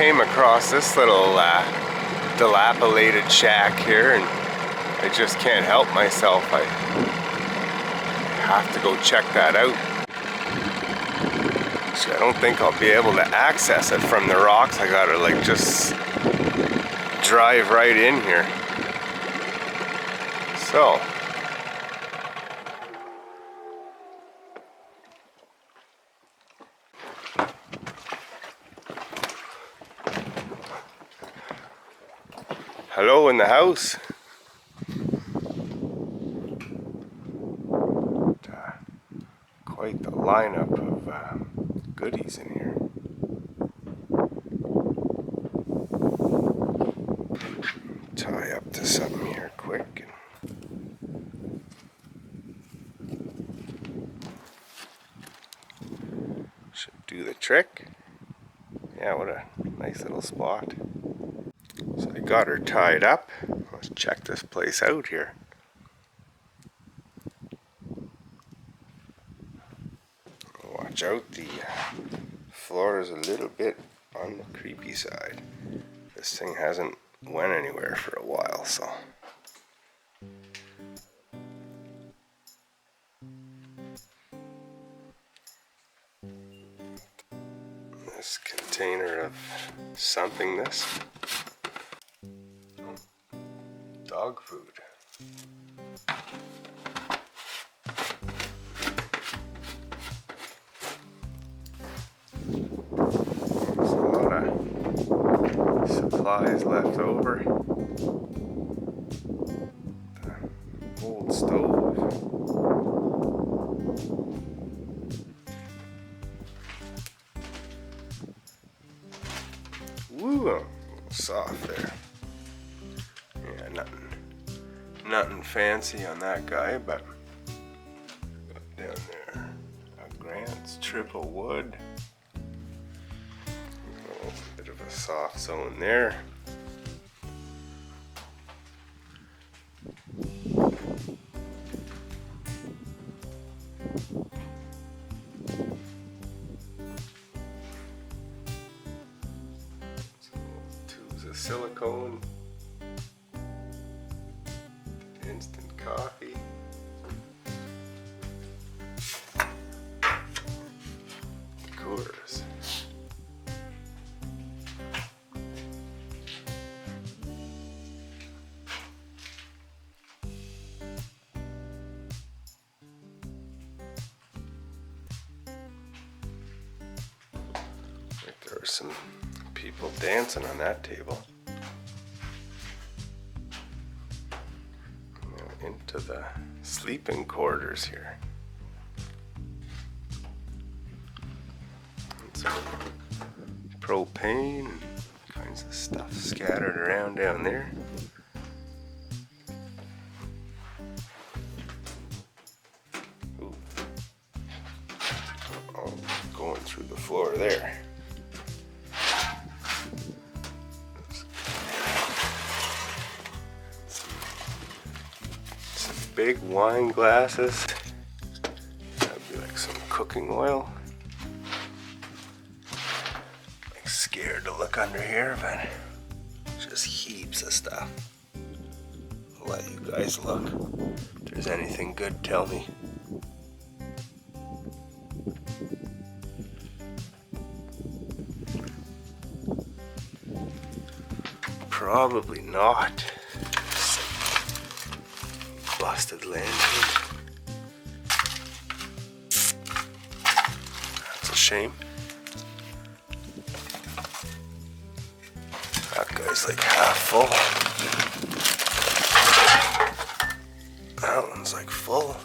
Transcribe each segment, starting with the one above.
came across this little dilapidated shack here, and I just can't help myself. I have to go check that out. Actually, I don't think I'll be able to access it from the rocks. I gotta like just drive right in here. So hello in the house. Quite the lineup of goodies in here. Tie up to something here quick. Should do the trick. Yeah, what a nice little spot. So I got her tied up. Let's check this place out here. Watch out, the floor is a little bit on the creepy side. This thing hasn't went anywhere for a while, so. This container of somethingness. Dog food. There's a lot of supplies left over. The old stove. Woo, a little soft there. Yeah, nothing fancy on that guy, but down there, a Grant's triple wood. A bit of a soft zone there. Tubes of silicone. Instant coffee. Coolers. There were some people dancing on that table. Into the sleeping quarters here. And some propane and kinds of stuff scattered around down there. Ooh. Oh, going through the floor there. Big wine glasses. That'd be like some cooking oil. I'm scared to look under here, but just heaps of stuff. I'll let you guys look. If there's anything good, tell me. Probably not. Busted lantern. That's a shame. That guy's like half full. That one's like full.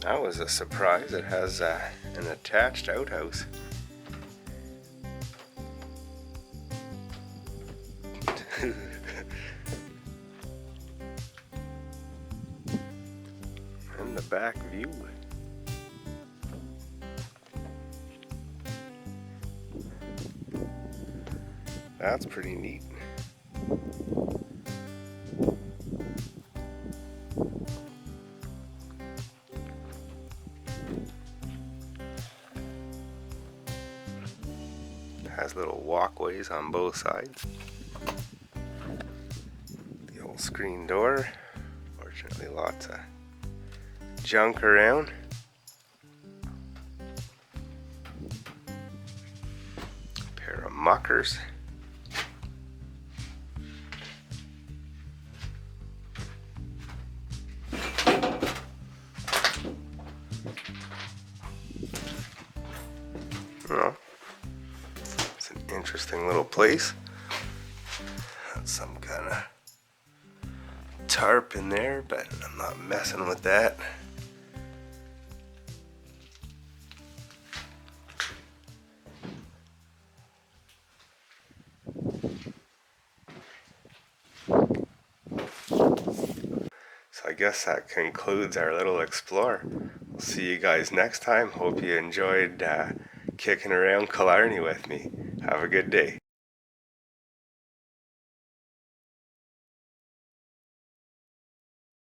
That was a surprise. It has an attached outhouse. And the back view. That's pretty neat. Has little walkways on both sides. The old screen door. Fortunately, lots of junk around. Pair of muckers. Oh, it's an interesting little place. Got some kind of tarp in there, but I'm not messing with that. So I guess that concludes our little explore. We'll see you guys next time. Hope you enjoyed kicking around Killarney with me. Have a good day.